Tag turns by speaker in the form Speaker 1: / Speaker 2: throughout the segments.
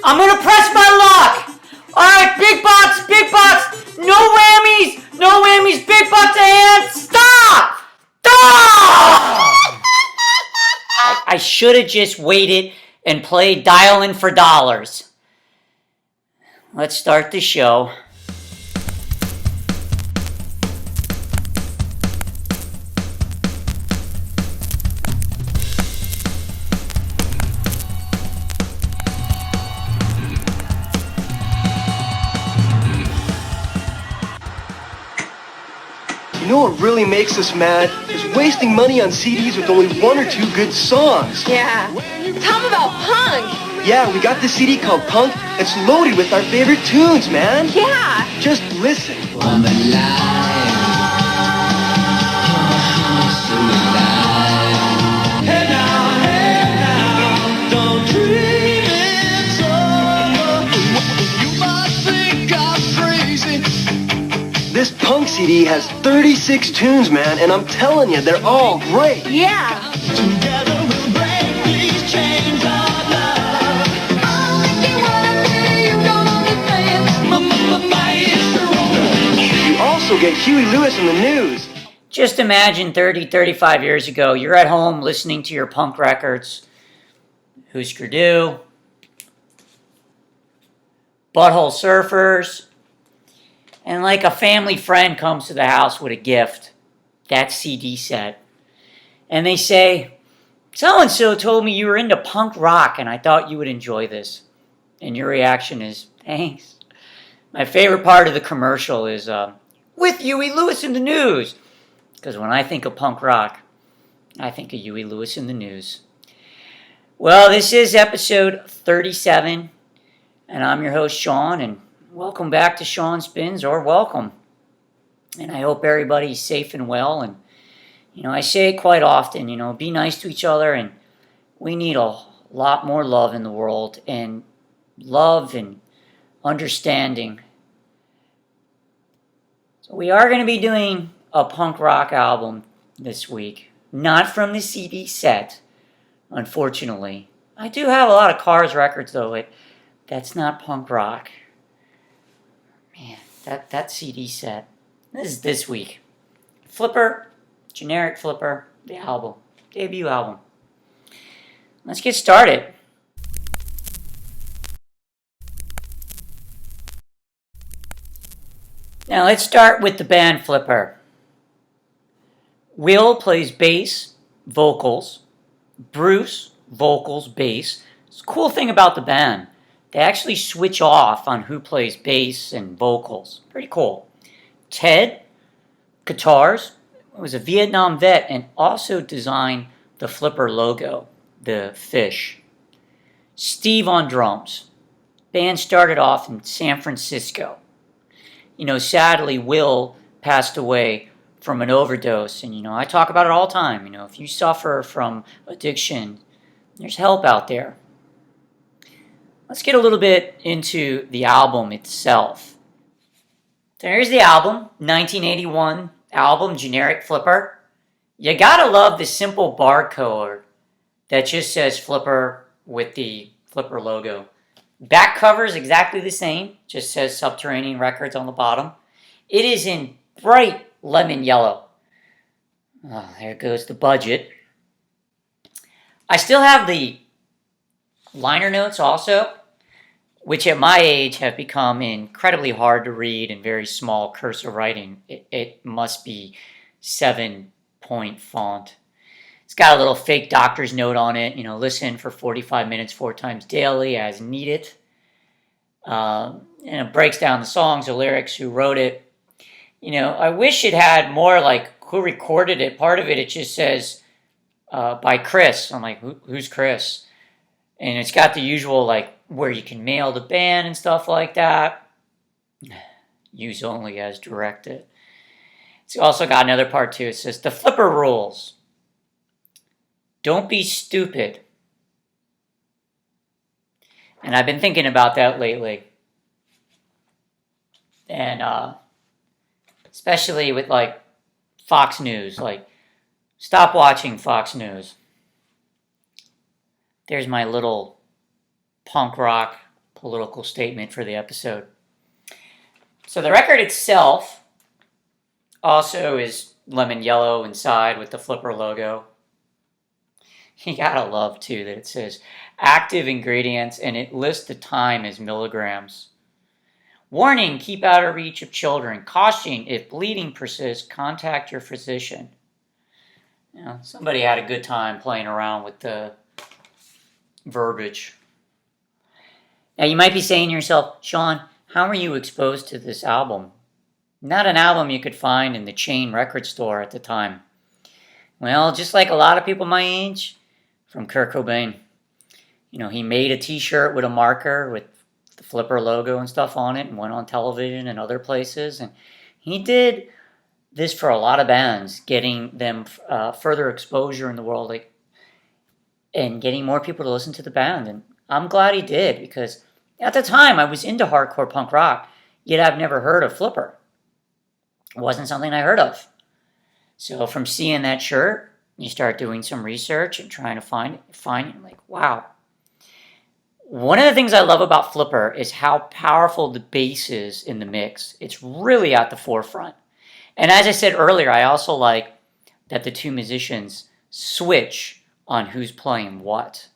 Speaker 1: I'm gonna press my luck. All right, big box, big box. No whammies, big box and stop! Stop! I should have just waited and played Dial In for Dollars. Let's start the show.
Speaker 2: You know what really makes us mad? Is wasting money on CDs with only one or two good songs.
Speaker 3: Yeah. Tell them about punk.
Speaker 2: Yeah, we got this CD called Punk. It's loaded with our favorite tunes, man.
Speaker 3: Yeah.
Speaker 2: Just listen.
Speaker 4: On the line. So alive. Hey now, don't dream it's over. You must think I'm crazy.
Speaker 2: This Punk CD has 36 tunes, man, and I'm telling you, they're all great.
Speaker 3: Yeah.
Speaker 4: Together we'll break these chains of love. I'll make you wanna be, you don't understand. My maestro.
Speaker 2: You also get Huey Lewis in the news.
Speaker 1: Just imagine 30, 35 years ago, you're at home listening to your punk records. Husker Du, Butthole Surfers, and like a family friend comes to the house with a gift, that CD set. And they say, so-and-so told me you were into punk rock and I thought you would enjoy this. And your reaction is, thanks. My favorite part of the commercial is, with Huey Lewis in the news. Because when I think of punk rock, I think of Huey Lewis in the news. Well, this is episode 37, and I'm your host, Shaun, and welcome back to Shaun Spins, or welcome. And I hope everybody's safe and well. And, I say it quite often, be nice to each other. And we need a lot more love in the world. And love and understanding. So we are going to be doing a punk rock album this week. Not from the CD set, unfortunately. I do have a lot of Cars records, though. That's not punk rock. Man, that CD set. This is this week. Flipper, generic Flipper, the album, debut album. Let's get started. Now let's start with the band Flipper. Will plays bass, vocals. Bruce, vocals, bass. It's a cool thing about the band. They actually switch off on who plays bass and vocals. Pretty cool. Ted, guitars, was a Vietnam vet and also designed the Flipper logo, the fish. Steve on drums. Band started off in San Francisco. Sadly, Will passed away from an overdose. And, I talk about it all the time. If you suffer from addiction, there's help out there. Let's get a little bit into the album itself. There's the album, 1981 album, Generic Flipper. You gotta love the simple barcode that just says Flipper with the Flipper logo. Back cover is exactly the same, just says Subterranean Records on the bottom. It is in bright lemon yellow. Oh, there goes the budget. I still have the liner notes also, which at my age have become incredibly hard to read in very small cursor writing. It must be 7-point font. It's got a little fake doctor's note on it. Listen for 45 minutes 4 times daily as needed. And it breaks down the songs, the lyrics, who wrote it. I wish it had more like who recorded it. Part of it, it just says by Chris. I'm like, who's Chris? And it's got the usual like where you can mail the band and stuff like that. Use only as directed. It's also got another part too. It says the Flipper rules. Don't be stupid. And I've been thinking about that lately. And especially with like Fox News. Like, stop watching Fox News. There's my little punk rock political statement for the episode. So the record itself also is lemon yellow inside with the Flipper logo. You gotta love, too, that it says active ingredients and it lists the time as milligrams. Warning, keep out of reach of children. Caution, if bleeding persists, contact your physician. You know, somebody had a good time playing around with the verbiage. Now, you might be saying to yourself, Shaun, how were you exposed to this album? Not an album you could find in the chain record store at the time. Well, just like a lot of people my age, from Kurt Cobain. You know, he made a t-shirt with a marker with the Flipper logo and stuff on it and went on television and other places. And he did this for a lot of bands, getting them further exposure in the world, like, and getting more people to listen to the band. And I'm glad he did, because at the time I was into hardcore punk rock, yet I've never heard of Flipper. It wasn't something I heard of. So from seeing that shirt, you start doing some research and trying to find it, like, wow. One of the things I love about Flipper is how powerful the bass is in the mix. It's really at the forefront. And as I said earlier, I also like that the two musicians switch on who's playing what.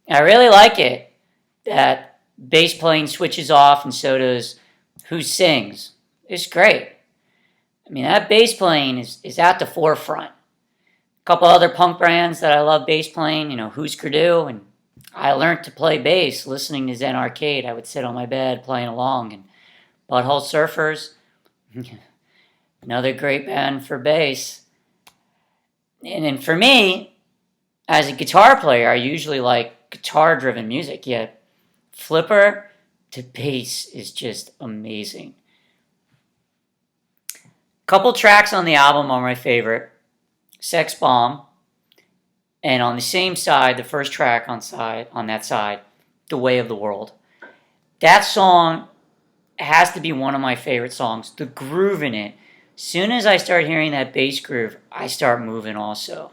Speaker 1: I really like it that bass playing switches off and so does who sings. It's great. I mean, that bass playing is at the forefront. A couple other punk bands that I love bass playing, you know, Husker Du, and I learned to play bass listening to Zen Arcade. I would sit on my bed playing along, and Butthole Surfers, another great band for bass. And for me, as a guitar player, I usually like guitar-driven music, yet Flipper, the bass is just amazing. Couple tracks on the album are my favorite. Sex Bomb, and on the same side, the first track on that side, The Way of the World. That song has to be one of my favorite songs. The groove in it, soon as I start hearing that bass groove, I start moving also.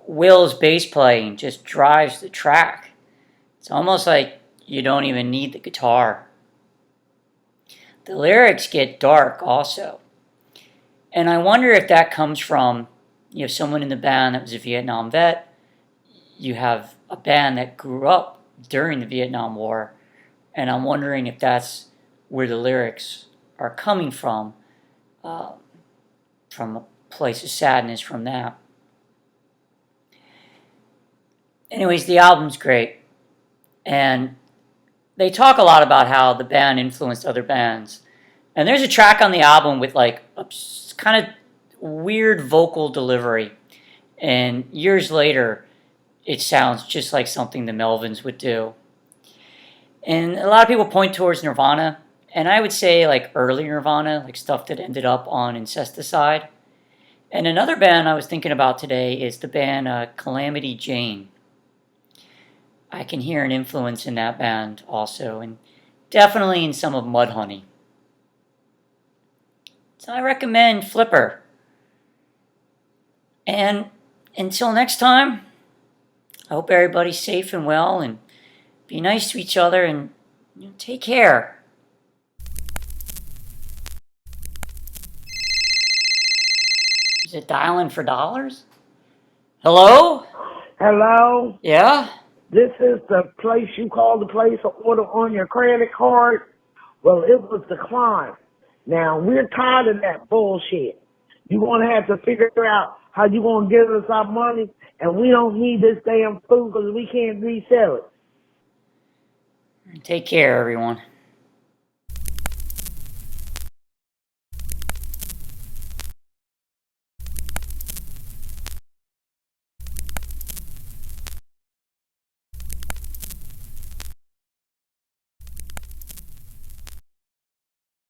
Speaker 1: Will's bass playing just drives the track. It's almost like you don't even need the guitar. The lyrics get dark also. And I wonder if that comes from, you have someone in the band that was a Vietnam vet, you have a band that grew up during the Vietnam War, and I'm wondering if that's where the lyrics are coming from a place of sadness from that. Anyways, the album's great, and they talk a lot about how the band influenced other bands. And there's a track on the album with like a kind of weird vocal delivery, and years later, it sounds just like something the Melvins would do. And a lot of people point towards Nirvana, and I would say like early Nirvana, like stuff that ended up on Incesticide. And another band I was thinking about today is the band Calamity Jane. I can hear an influence in that band also, and definitely in some of Mudhoney. So I recommend Flipper. And until next time, I hope everybody's safe and well, and be nice to each other, and take care. Is it dialing for dollars? Hello?
Speaker 5: Hello?
Speaker 1: Yeah?
Speaker 5: This is the place you called to place an order on your credit card? Well, it was declined. Now, we're tired of that bullshit. You're going to have to figure out how you're going to give us our money, and we don't need this damn food because we can't resell it.
Speaker 1: Take care, everyone.